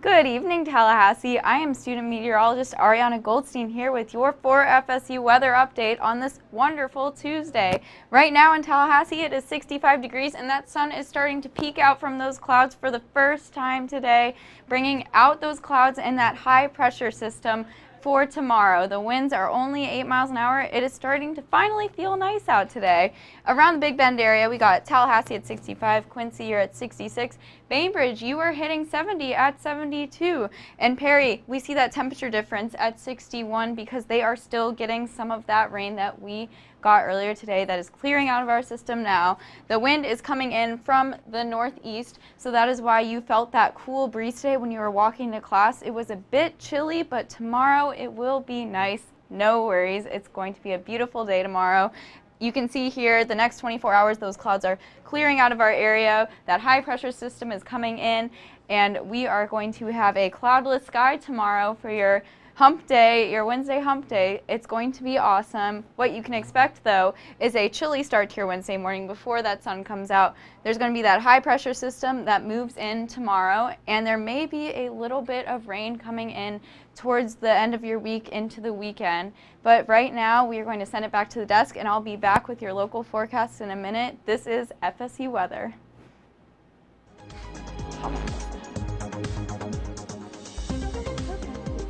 Good evening, Tallahassee. I am student meteorologist Ariana Goldstein here with your 4FSU weather update on this wonderful Tuesday. Right now in Tallahassee, it is 65 degrees and that sun is starting to peek out from those clouds for the first time today, bringing out those clouds and that high pressure system for tomorrow. The winds are only 8 miles an hour. It is starting to finally feel nice out today. Around the Big Bend area, we got Tallahassee at 65, Quincy, you're at 66. Bainbridge, you are hitting 70 at 72. And Perry, we see that temperature difference at 61 because they are still getting some of that rain that we got earlier today that is clearing out of our system now. The wind is coming in from the northeast, so that is why you felt that cool breeze today when you were walking to class. It was a bit chilly, but tomorrow it will be nice. No worries. It's going to be a beautiful day tomorrow. You can see here the next 24 hours those clouds are clearing out of our area. That high pressure system is coming in and we are going to have a cloudless sky tomorrow for your hump day, your Wednesday hump day. It's going to be awesome. What you can expect though is a chilly start to your Wednesday morning before that sun comes out. There's going to be that high pressure system that moves in tomorrow and there may be a little bit of rain coming in towards the end of your week into the weekend. But right now we are going to send it back to the desk and I'll be back with your local forecast in a minute. This is FSU weather.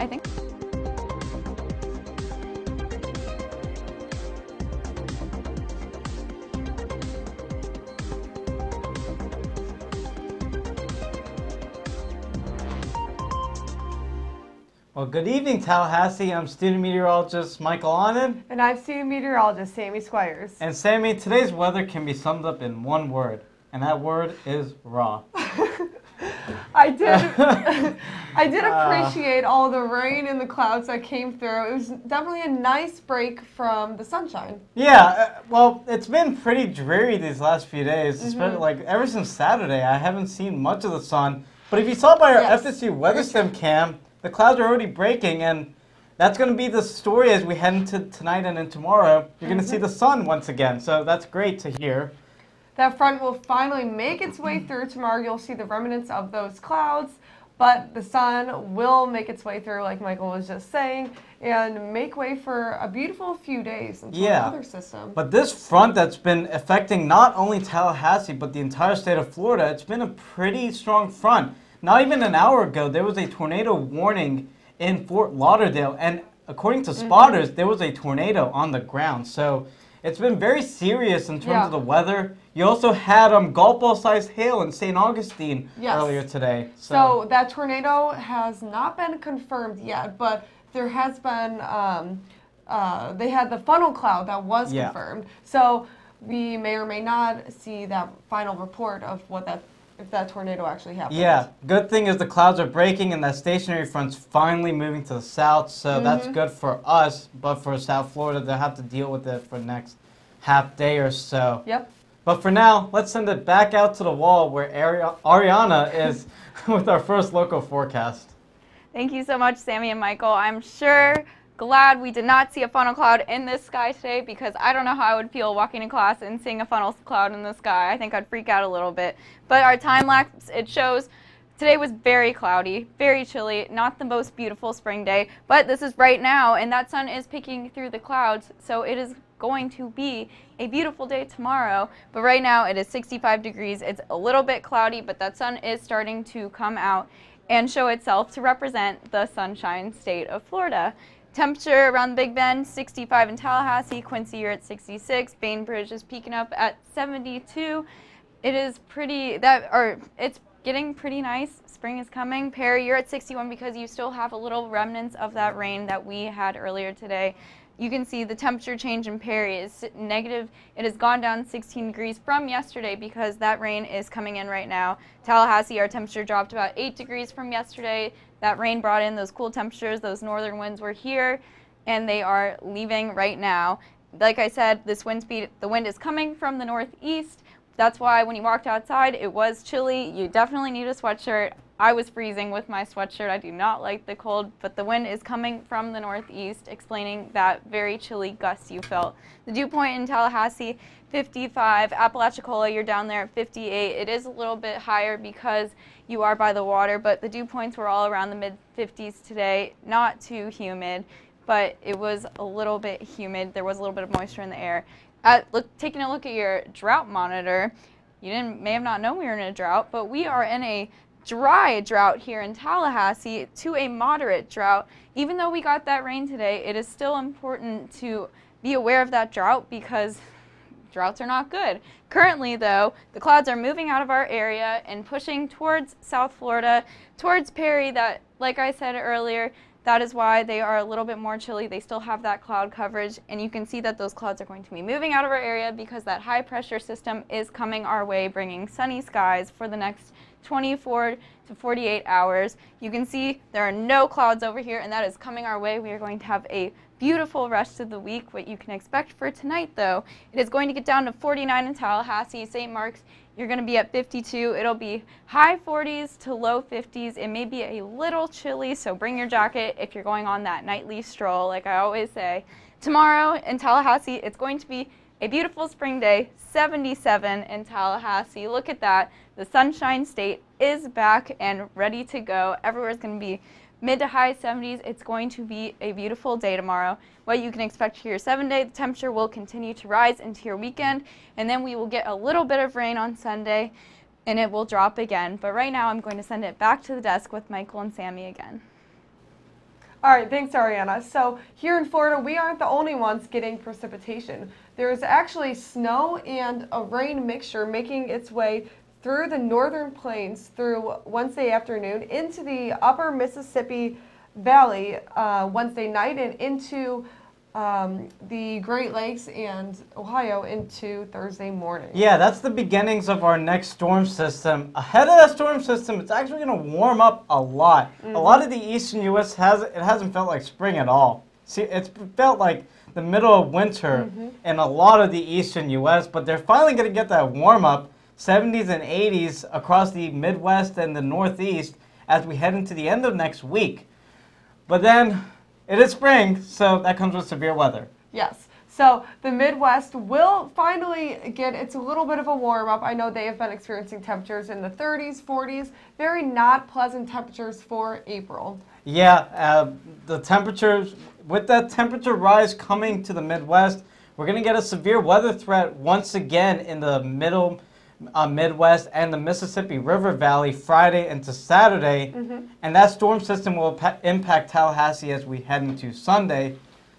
I think. Well, good evening, Tallahassee. I'm student meteorologist Michael Anand. And I'm student meteorologist Sammy Squires. And Sammy, today's weather can be summed up in one word, and that word is raw. I did appreciate all the rain and the clouds that came through. It was definitely a nice break from the sunshine. Yeah, well, it's been pretty dreary these last few days. Especially, like ever since Saturday, I haven't seen much of the sun. But if you saw by our FSU weather sim cam, the clouds are already breaking, and that's going to be the story as we head into tonight and then tomorrow. You're going to see the sun once again, so that's great to hear. That front will finally make its way through tomorrow. You'll see the remnants of those clouds, but the sun will make its way through, like Michael was just saying, and make way for a beautiful few days until the weather system. But this front that's been affecting not only Tallahassee, but the entire state of Florida, it's been a pretty strong front. Not even an hour ago, there was a tornado warning in Fort Lauderdale, and according to spotters, there was a tornado on the ground. So it's been very serious in terms of the weather. You also had golf ball-sized hail in St. Augustine earlier today. So that tornado has not been confirmed yet, but there has been, they had the funnel cloud that was confirmed. So we may or may not see that final report of what if that tornado actually happens. Yeah, good thing is the clouds are breaking and that stationary front's finally moving to the south, so that's good for us, but for South Florida, they'll have to deal with it for the next half day or so. Yep. But for now, let's send it back out to the wall where Ariana is with our first local forecast. Thank you so much, Sammy and Michael. I'm glad we did not see a funnel cloud in this sky today because I don't know how I would feel walking to class and seeing a funnel cloud in the sky. I think I'd freak out a little bit. But our time lapse, it shows today was very cloudy, very chilly, not the most beautiful spring day, but this is right now and that sun is peeking through the clouds, so it is going to be a beautiful day tomorrow. But right now it is 65 degrees. It's a little bit cloudy, but that sun is starting to come out and show itself to represent the sunshine state of Florida. Temperature around the Big Bend, 65 in Tallahassee, Quincy, you're at 66, Bainbridge is peaking up at 72. It is it's getting pretty nice. Spring is coming. Perry, you're at 61 because you still have a little remnants of that rain that we had earlier today. You can see the temperature change in Perry is negative. It has gone down 16 degrees from yesterday because that rain is coming in right now. Tallahassee, our temperature dropped about 8 degrees from yesterday. That rain brought in those cool temperatures. Those northern winds were here, and they are leaving right now. Like I said, this wind speed, the wind is coming from the northeast. That's why when you walked outside, it was chilly. You definitely need a sweatshirt. I was freezing with my sweatshirt. I do not like the cold, but the wind is coming from the northeast, explaining that very chilly gust you felt. The dew point in Tallahassee, 55. Apalachicola, you're down there at 58. It is a little bit higher because you are by the water, but the dew points were all around the mid-50s today. Not too humid, but it was a little bit humid. There was a little bit of moisture in the air. Taking a look at your drought monitor, you may have not known we were in a drought, but we are in a dry drought here in Tallahassee to a moderate drought. Even though we got that rain today, it is still important to be aware of that drought because droughts are not good. Currently, though, the clouds are moving out of our area and pushing towards South Florida, towards Perry. That, like I said earlier, that is why they are a little bit more chilly. They still have that cloud coverage, and you can see that those clouds are going to be moving out of our area because that high pressure system is coming our way, bringing sunny skies for the next 24 to 48 hours. You can see there are no clouds over here, and that is coming our way. We are going to have a beautiful rest of the week. What you can expect for tonight, though, it is going to get down to 49 in Tallahassee. St. Mark's, you're going to be at 52. It'll be high 40s to low 50s. It may be a little chilly, so bring your jacket if you're going on that nightly stroll, like I always say. Tomorrow in Tallahassee, it's going to be a beautiful spring day, 77 in Tallahassee. Look at that. The Sunshine State is back and ready to go. Everywhere's going to be mid to high 70s. It's going to be a beautiful day tomorrow. What you can expect for your 7-day, the temperature will continue to rise into your weekend, and then we will get a little bit of rain on Sunday, and it will drop again. But right now, I'm going to send it back to the desk with Michael and Sammy again. All right, thanks, Ariana. So here in Florida, we aren't the only ones getting precipitation. There's actually snow and a rain mixture making its way through the northern plains through Wednesday afternoon into the upper Mississippi Valley Wednesday night and into the Great Lakes and Ohio into Thursday morning. Yeah, that's the beginnings of our next storm system. Ahead of that storm system, it's actually going to warm up a lot. A lot of the eastern U.S. hasn't felt like spring at all. See, it's felt like the middle of winter in a lot of the eastern U.S., but they're finally going to get that warm up, 70s and 80s across the Midwest and the Northeast as we head into the end of next week. But then it is spring, so that comes with severe weather. Yes. So the Midwest will finally get its a little bit of a warm up. I know they have been experiencing temperatures in the 30s, 40s, very not pleasant temperatures for April. Yeah, the temperatures, with that temperature rise coming to the Midwest, we're going to get a severe weather threat once again in the Midwest and the Mississippi River Valley Friday into Saturday, and that storm system will impact Tallahassee as we head into Sunday.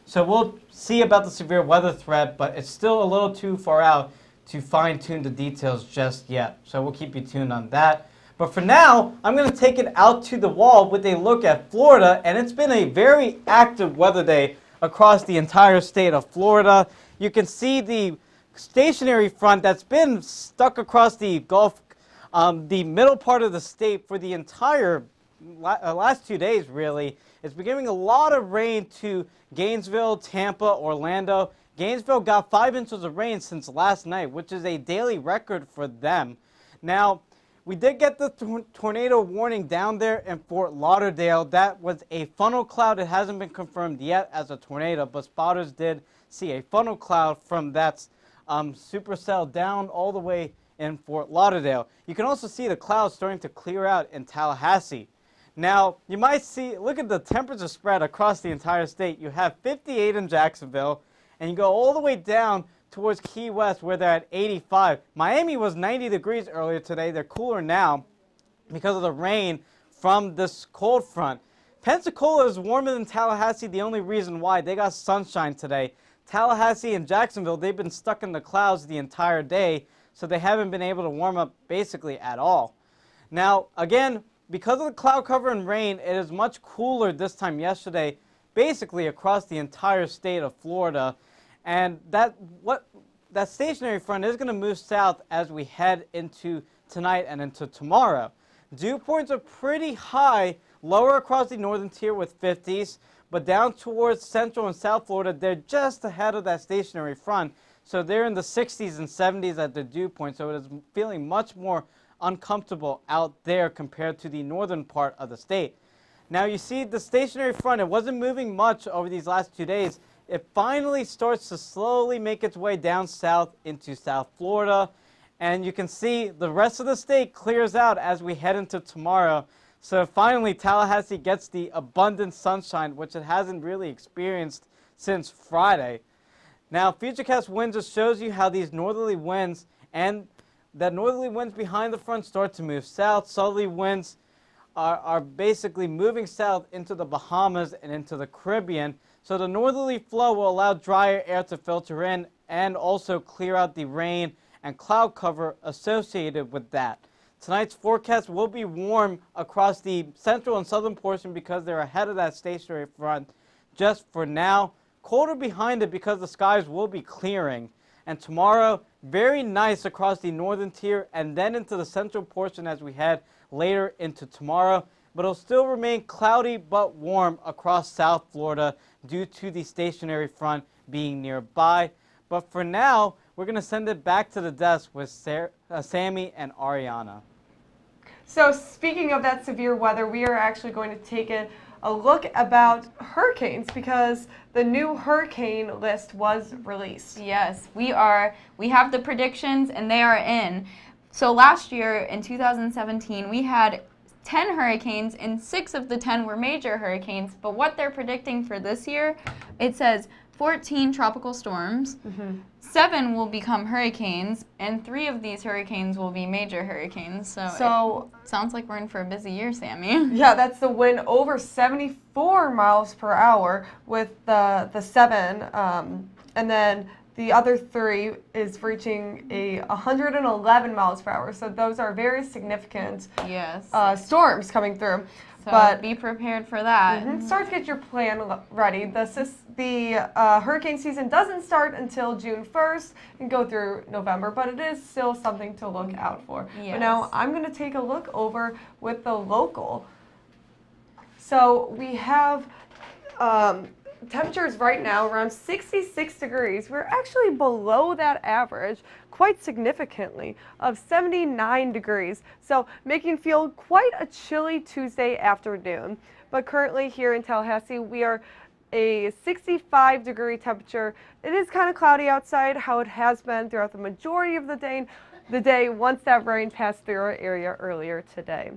So we'll see about the severe weather threat, but it's still a little too far out to fine-tune the details just yet. So we'll keep you tuned on that. But for now, I'm going to take it out to the wall with a look at Florida, and it's been a very active weather day across the entire state of Florida. You can see the stationary front that's been stuck across the Gulf, the middle part of the state for the entire last 2 days, really. It's been giving a lot of rain to Gainesville, Tampa, Orlando. Gainesville got 5 inches of rain since last night, which is a daily record for them. Now, we did get the tornado warning down there in Fort Lauderdale. That was a funnel cloud. It hasn't been confirmed yet as a tornado, but spotters did see a funnel cloud from that supercell down all the way in Fort Lauderdale. You can also see the clouds starting to clear out in Tallahassee. Now, you might see, look at the temperature spread across the entire state. You have 58 in Jacksonville, and you go all the way down towards Key West where they're at 85. Miami was 90 degrees earlier today. They're cooler now because of the rain from this cold front. Pensacola is warmer than Tallahassee. The only reason why, they got sunshine today. Tallahassee and Jacksonville, they've been stuck in the clouds the entire day, so they haven't been able to warm up basically at all. Now, again, because of the cloud cover and rain, it is much cooler this time yesterday, basically across the entire state of Florida. And that stationary front is going to move south as we head into tonight and into tomorrow. Dew points are pretty high, lower across the northern tier with 50s, but down towards central and south Florida, they're just ahead of that stationary front. So they're in the 60s and 70s at the dew point, so it is feeling much more uncomfortable out there compared to the northern part of the state. Now you see the stationary front, it wasn't moving much over these last 2 days. It finally starts to slowly make its way down south into South Florida. And you can see the rest of the state clears out as we head into tomorrow. So finally Tallahassee gets the abundant sunshine, which it hasn't really experienced since Friday. Now Futurecast Winds just shows you how these northerly winds and that northerly winds behind the front start to move south. Southerly winds are basically moving south into the Bahamas and into the Caribbean. So the northerly flow will allow drier air to filter in and also clear out the rain and cloud cover associated with that. Tonight's forecast will be warm across the central and southern portion because they're ahead of that stationary front just for now. Colder behind it because the skies will be clearing. And tomorrow, very nice across the northern tier and then into the central portion as we head later into tomorrow. But it'll still remain cloudy but warm across South Florida due to the stationary front being nearby. But for now, we're going to send it back to the desk with Sammy and Ariana. So speaking of that severe weather, we are actually going to take a look about hurricanes because the new hurricane list was released. Yes, we have the predictions and they are in. So last year in 2017, we had 10 hurricanes and 6 of the 10 were major hurricanes. But what they're predicting for this year, it says 14 tropical storms, 7 will become hurricanes, and 3 of these hurricanes will be major hurricanes. So it sounds like we're in for a busy year, Sammy. Yeah, that's the wind over 74 miles per hour with the 7, and then the other 3 is reaching 111 miles per hour. So those are very significant storms coming through. So but be prepared for that. Start to get your plan ready. The hurricane season doesn't start until June 1st and go through November, but it is still something to look out for. Yes. But now I'm going to take a look over with the local. So we have temperatures right now around 66 degrees. We're actually below that average quite significantly of 79 degrees. So making feel quite a chilly Tuesday afternoon. But currently here in Tallahassee, we are a 65-degree temperature. It is kind of cloudy outside, how it has been throughout the majority of the day once that rain passed through our area earlier today.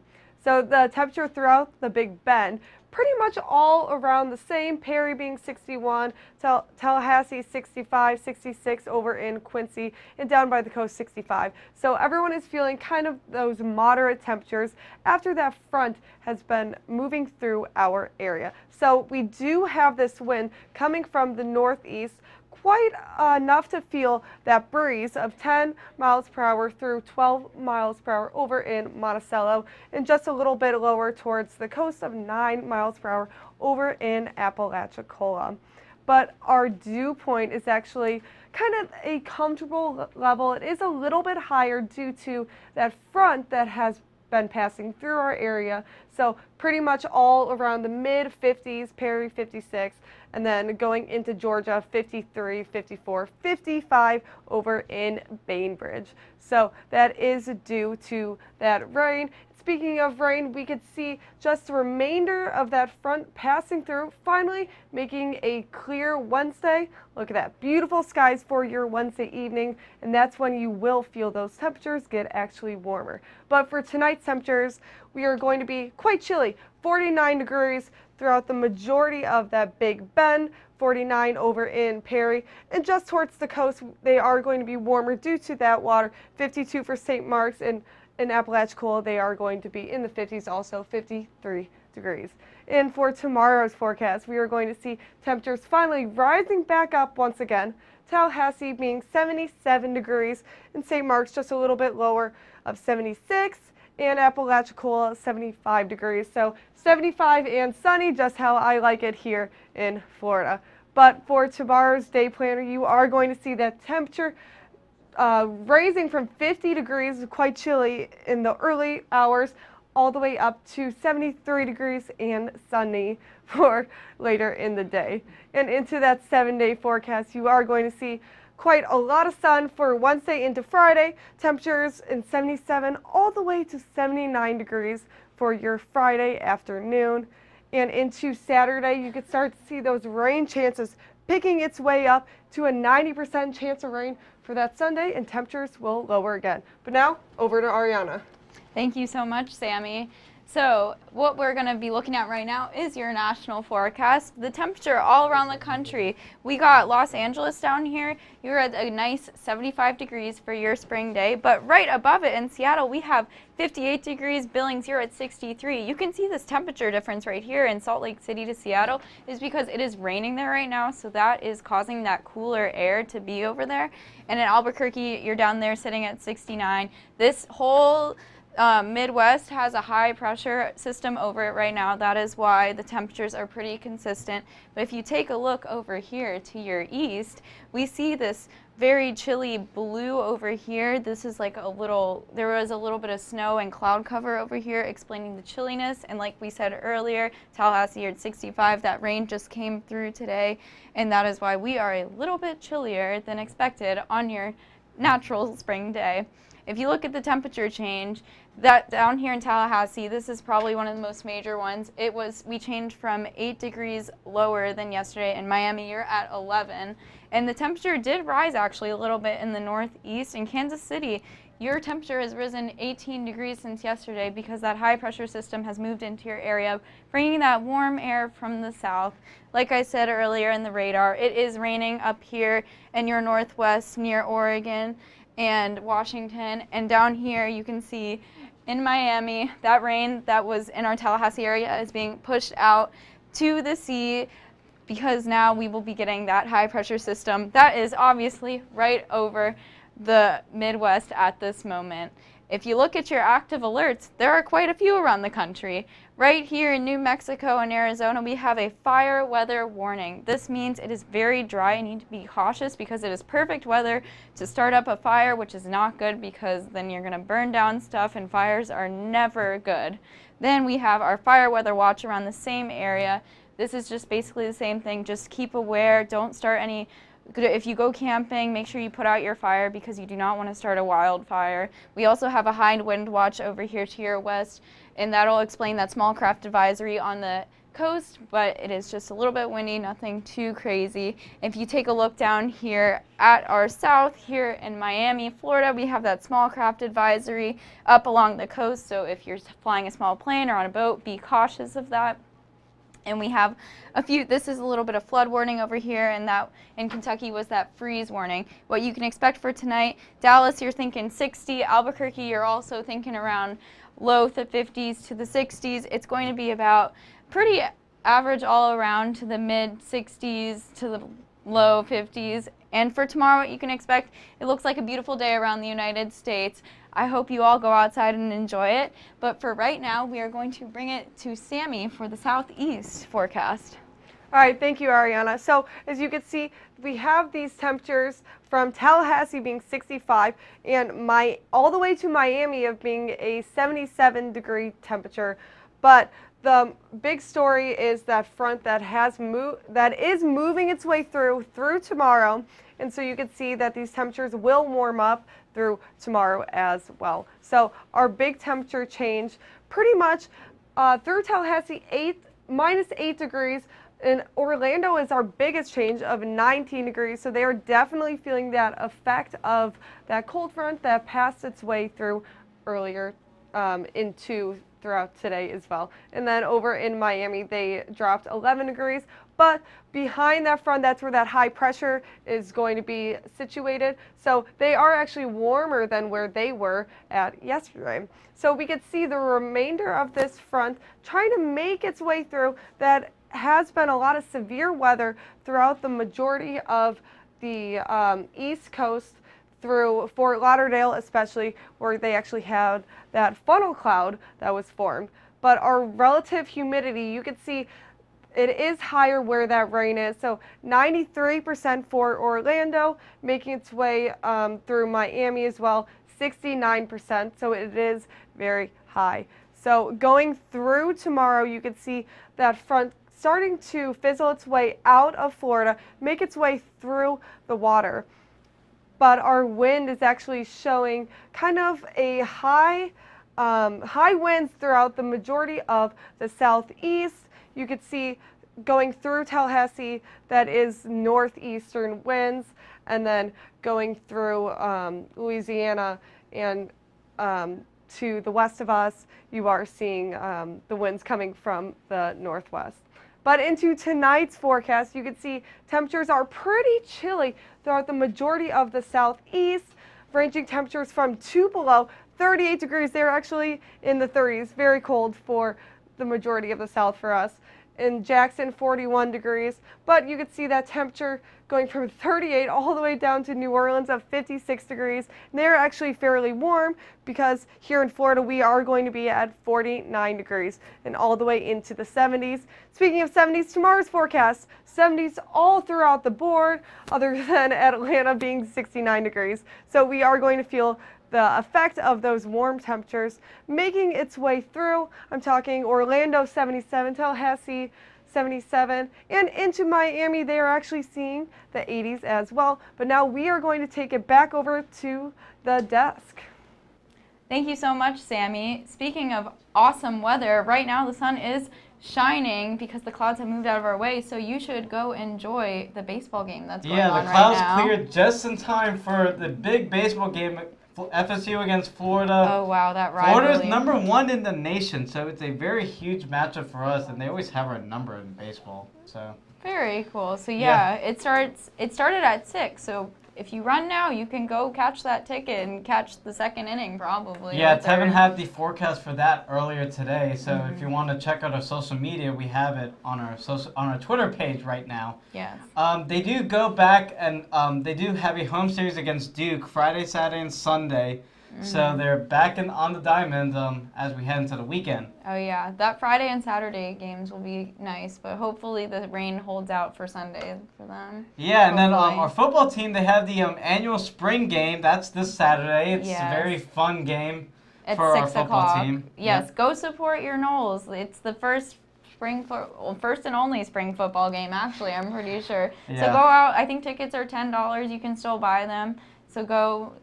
So the temperature throughout the Big Bend, pretty much all around the same. Perry being 61, Tallahassee 65, 66 over in Quincy, and down by the coast 65. So everyone is feeling kind of those moderate temperatures after that front has been moving through our area. So we do have this wind coming from the northeast, quite enough to feel that breeze of 10 miles per hour through 12 miles per hour over in Monticello, and just a little bit lower towards the coast of 9 miles per hour over in Apalachicola. But our dew point is actually kind of a comfortable level. It is a little bit higher due to that front that has been passing through our area. So pretty much all around the mid 50s, Perry 56, and then going into Georgia 53, 54, 55 over in Bainbridge. So that is due to that rain. Speaking of rain, we could see just the remainder of that front passing through, finally making a clear Wednesday. Look at that, beautiful skies for your Wednesday evening, and that's when you will feel those temperatures get actually warmer. But for tonight's temperatures, we are going to be quite chilly, 49 degrees throughout the majority of that Big Bend, 49 over in Perry, and just towards the coast, they are going to be warmer due to that water, 52 for St. Mark's, and in Apalachicola, they are going to be in the 50s, also 53 degrees. And for tomorrow's forecast, we are going to see temperatures finally rising back up once again. Tallahassee being 77 degrees, and St. Mark's just a little bit lower of 76, and Apalachicola 75 degrees. So 75 and sunny, just how I like it here in Florida. But for tomorrow's day planner, you are going to see that temperature raising from 50 degrees, quite chilly in the early hours, all the way up to 73 degrees and sunny for later in the day. And into that 7-day forecast, you are going to see quite a lot of sun for Wednesday into Friday. Temperatures in 77 all the way to 79 degrees for your Friday afternoon. And into Saturday, you could start to see those rain chances picking its way up to a 90% chance of rain for that Sunday, and temperatures will lower again. But now, over to Ariana. Thank you so much, Sammy. So what we're going to be looking at right now is your national forecast. The temperature all around the country. We got Los Angeles down here. You're at a nice 75 degrees for your spring day. But right above it in Seattle, we have 58 degrees. Billings, you're at 63. You can see this temperature difference right here in Salt Lake City to Seattle is because it is raining there right now. So that is causing that cooler air to be over there. And in Albuquerque, you're down there sitting at 69. This whole Midwest has a high pressure system over it right now. That is why the temperatures are pretty consistent. But if you take a look over here to your east, we see this very chilly blue over here. This is like there was a little bit of snow and cloud cover over here explaining the chilliness. And like we said earlier, Tallahassee, you're at 65. That rain just came through today. And that is why we are a little bit chillier than expected on your natural spring day. If you look at the temperature change, that down here in Tallahassee, this is probably one of the most major ones. We changed from 8 degrees lower than yesterday. In Miami, you're at 11. And the temperature did rise actually a little bit in the northeast. In Kansas City, your temperature has risen 18 degrees since yesterday because that high pressure system has moved into your area, bringing that warm air from the south. Like I said earlier in the radar, it is raining up here in your northwest near Oregon and Washington, and down here you can see in Miami that rain that was in our Tallahassee area is being pushed out to the sea because now we will be getting that high pressure system that is obviously right over the Midwest at this moment. If you look at your active alerts, there are quite a few around the country. Right here in New Mexico and Arizona, we have a fire weather warning. This means it is very dry. You need to be cautious because it is perfect weather to start up a fire, which is not good because then you're going to burn down stuff, and fires are never good. Then we have our fire weather watch around the same area. This is just basically the same thing. Just keep aware. Don't start any. If you go camping, make sure you put out your fire because you do not want to start a wildfire. We also have a high wind watch over here to your west, and that'll explain that small craft advisory on the coast, but it is just a little bit windy, nothing too crazy. If you take a look down here at our south, here in Miami, Florida, we have that small craft advisory up along the coast, so if you're flying a small plane or on a boat, be cautious of that. And we have a few, this is a little bit of flood warning over here, and that in Kentucky was that freeze warning. What you can expect for tonight, Dallas, you're thinking 60. Albuquerque, you're also thinking around low 50s to the 60s. It's going to be about pretty average all around to the mid 60s to the low 50s. And for tomorrow, what you can expect, it looks like a beautiful day around the United States. I hope you all go outside and enjoy it. But for right now, we are going to bring it to Sammy for the southeast forecast. All right, thank you, Ariana. So as you can see, we have these temperatures from Tallahassee being 65 and all the way to Miami of being a 77-degree temperature. But the big story is that front that is moving its way through tomorrow, and so you can see that these temperatures will warm up through tomorrow as well. So our big temperature change pretty much through Tallahassee, -8 degrees. And Orlando is our biggest change of 19 degrees, so they are definitely feeling that effect of that cold front that passed its way through earlier throughout today as well. And then over in Miami, they dropped 11 degrees, but behind that front, that's where that high pressure is going to be situated. So they are actually warmer than where they were at yesterday. So we could see the remainder of this front trying to make its way through. That has been a lot of severe weather throughout the majority of the East Coast, through Fort Lauderdale especially, where they actually had that funnel cloud that was formed. But our relative humidity, you can see it is higher where that rain is. So 93% for Orlando, making its way through Miami as well, 69%. So it is very high. So going through tomorrow, you can see that front starting to fizzle its way out of Florida, make its way through the water. but our wind is actually showing kind of a high winds throughout the majority of the southeast. You could see going through Tallahassee, that is northeastern winds, and then going through Louisiana and to the west of us, you are seeing the winds coming from the northwest. But into tonight's forecast, you can see temperatures are pretty chilly throughout the majority of the southeast, ranging temperatures from below 38 degrees. They're actually in the 30s, very cold for the majority of the south for us. In Jackson, 41 degrees, but you could see that temperature going from 38 all the way down to New Orleans of 56 degrees. And they're actually fairly warm because here in Florida we are going to be at 49 degrees and all the way into the 70s. Speaking of 70s, tomorrow's forecast, 70s all throughout the board other than Atlanta being 69 degrees. So we are going to feel the effect of those warm temperatures making its way through. I'm talking Orlando 77, Tallahassee 77, and into Miami they are actually seeing the 80s as well. But now we are going to take it back over to the desk. Thank you so much, Sammy. Speaking of awesome weather, right now the sun is shining because the clouds have moved out of our way, so you should go enjoy the baseball game that's going on right now. Yeah, the clouds cleared just in time for the big baseball game. FSU against Florida. Oh, wow, that rivalry. Florida's #1 in the nation, so it's a very huge matchup for us, and they always have our number in baseball. So very cool. So yeah, it started at 6, so if you run now, you can go catch that ticket and catch the second inning probably. Yeah, Tevin had the forecast for that earlier today, so if you want to check out our social media, we have it on our Twitter page right now. Yes. They do go back and they do have a home series against Duke Friday, Saturday, and Sunday. So they're back on the diamond as we head into the weekend. Oh yeah, that Friday and Saturday games will be nice, but hopefully the rain holds out for Sunday for them. Yeah, and then our football team, they have the annual spring game. That's this Saturday. It's a very fun game for our football team. Yes, go support your Noles. It's the first and only spring football game, actually, I'm pretty sure. Yeah. So go out. I think tickets are $10. You can still buy them. So go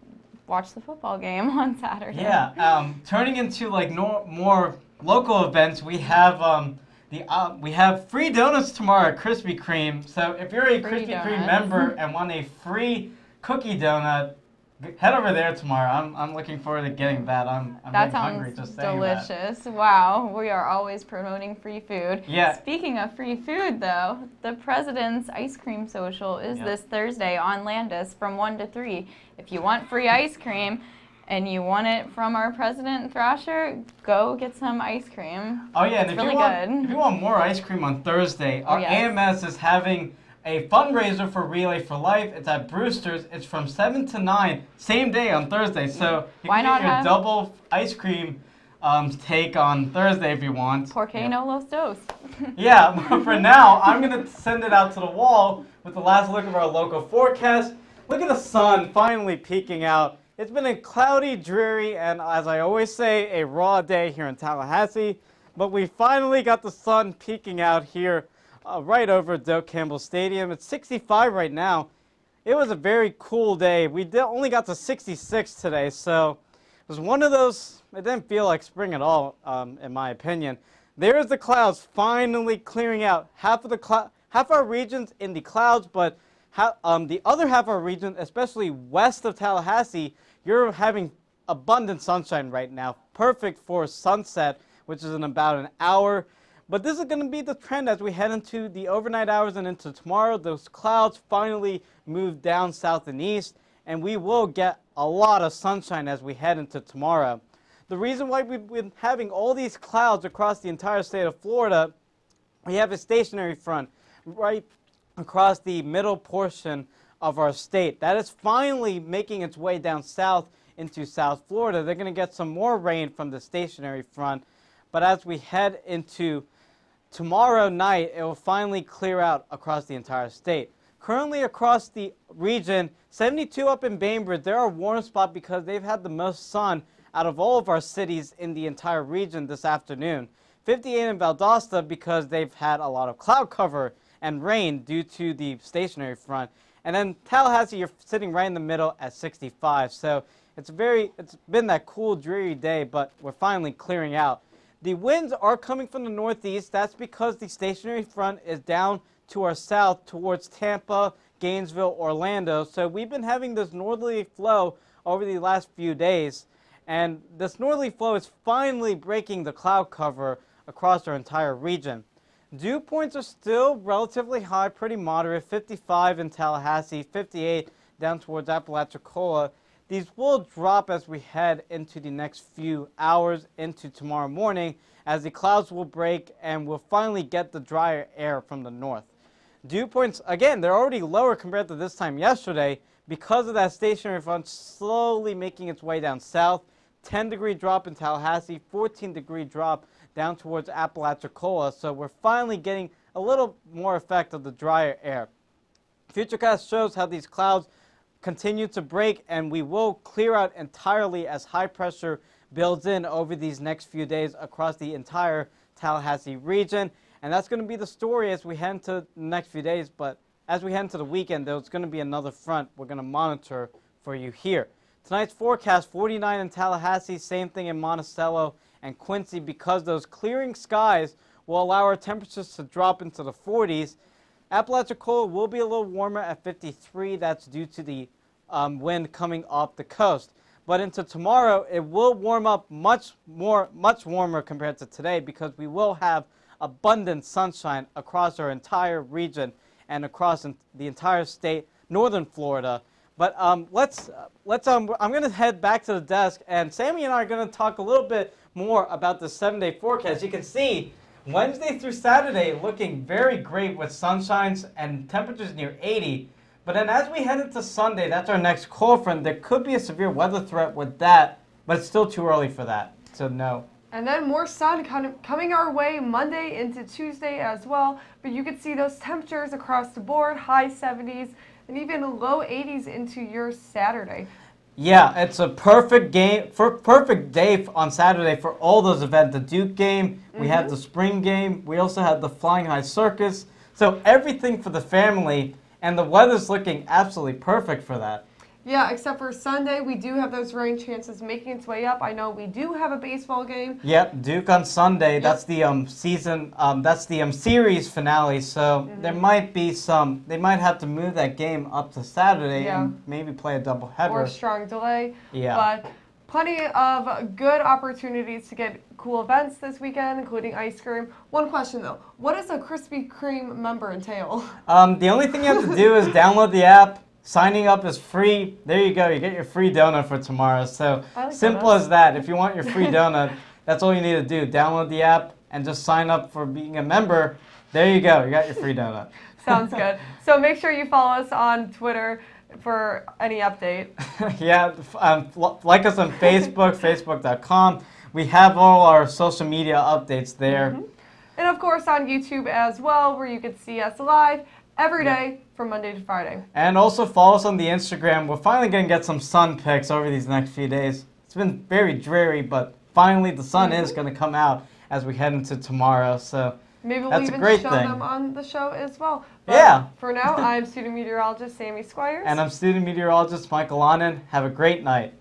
watch the football game on Saturday. Yeah, turning into like more local events, we have we have free donuts tomorrow at Krispy Kreme. So if you're a Krispy Kreme member and want a free cookie donut, head over there tomorrow. I'm looking forward to getting that. I'm that getting hungry just saying that. Delicious. Wow, we are always promoting free food. Yeah. Speaking of free food, though, the President's Ice Cream Social is this Thursday on Landis from 1 to 3. If you want free ice cream and you want it from our President Thrasher, go get some ice cream. Oh yeah, it's and really if you want more ice cream on Thursday, our AMS is having a fundraiser for Relay for Life. It's at Brewster's. It's from 7 to 9, same day on Thursday. So you can get your double ice cream take on Thursday if you want. Porque no los dos. Yeah, but for now, I'm going to send it out to the wall with the last look of our local forecast. Look at the sun finally peeking out. It's been a cloudy, dreary, and as I always say, a raw day here in Tallahassee. But we finally got the sun peeking out here right over Doak Campbell Stadium. It's 65 right now. It was a very cool day. We only got to 66 today, so it was one of those, it didn't feel like spring at all, in my opinion. There's the clouds finally clearing out. Half our region's in the clouds, but the other half of our region, especially west of Tallahassee, you're having abundant sunshine right now. Perfect for sunset, which is in about an hour. But this is going to be the trend as we head into the overnight hours and into tomorrow. Those clouds finally move down south and east, and we will get a lot of sunshine as we head into tomorrow. The reason why we've been having all these clouds across the entire state of Florida, we have a stationary front right across the middle portion of our state. That is finally making its way down south into South Florida. They're going to get some more rain from the stationary front, but as we head into tomorrow night, it will finally clear out across the entire state. Currently across the region, 72 up in Bainbridge, they're a warm spot because they've had the most sun out of all of our cities in the entire region this afternoon. 58 in Valdosta because they've had a lot of cloud cover and rain due to the stationary front. And then Tallahassee, you're sitting right in the middle at 65. So it's been that cool, dreary day, but we're finally clearing out. The winds are coming from the northeast. That's because the stationary front is down to our south towards Tampa, Gainesville, Orlando. So we've been having this northerly flow over the last few days. And this northerly flow is finally breaking the cloud cover across our entire region. Dew points are still relatively high, pretty moderate, 55 in Tallahassee, 58 down towards Apalachicola. These will drop as we head into the next few hours into tomorrow morning as the clouds will break and we'll finally get the drier air from the north. Dew points, again, they're already lower compared to this time yesterday because of that stationary front slowly making its way down south. 10-degree drop in Tallahassee, 14-degree drop down towards Apalachicola. So we're finally getting a little more effect of the drier air. Futurecast shows how these clouds continue to break and we will clear out entirely as high pressure builds in over these next few days across the entire Tallahassee region. And that's going to be the story as we head into the next few days. But as we head into the weekend, there's going to be another front we're going to monitor for you here. Tonight's forecast, 49 in Tallahassee, same thing in Monticello and Quincy, because those clearing skies will allow our temperatures to drop into the 40s. Apalachicola will be a little warmer at 53. That's due to the wind coming off the coast. But into tomorrow, it will warm up much warmer compared to today because we will have abundant sunshine across our entire region and across the entire state, northern Florida. But I'm going to head back to the desk, and Sammy and I are going to talk a little bit more about the 7-day forecast. You can see Wednesday through Saturday looking very great with sunshines and temperatures near 80. But then as we head into Sunday, that's our next cold front, there could be a severe weather threat with that, but it's still too early for that, so no. And then more sun kind of coming our way Monday into Tuesday as well. But you can see those temperatures across the board, high 70s and even low 80s into your Saturday. Yeah, it's a perfect day on Saturday for all those events. The Duke game, we had the spring game, we also had the Flying High Circus. So everything for the family, and the weather's looking absolutely perfect for that. Yeah, except for Sunday, we do have those rain chances making its way up. I know we do have a baseball game. Yep, Duke on Sunday. Yep. That's the series finale. So there might be they might have to move that game up to Saturday and maybe play a doubleheader. Or a strong delay. Yeah. But plenty of good opportunities to get cool events this weekend, including ice cream. One question though, what does a Krispy Kreme member entail? The only thing you have to do is download the app. Signing up is free. There you go. You get your free donut for tomorrow. So simple as that. If you want your free donut, that's all you need to do. Download the app and just sign up for being a member. There you go. You got your free donut. Sounds good. So make sure you follow us on Twitter for any update. Yeah. Like us on Facebook, facebook.com. We have all our social media updates there. And of course on YouTube as well, where you can see us live every day from Monday to Friday. And also follow us on the Instagram. We're finally going to get some sun pics over these next few days. It's been very dreary, but finally the sun is going to come out as we head into tomorrow. So maybe we'll that's even a great show thing. them on the show as well. But yeah. For now, I'm student meteorologist Sammy Squires. And I'm student meteorologist Michael Annan. Have a great night.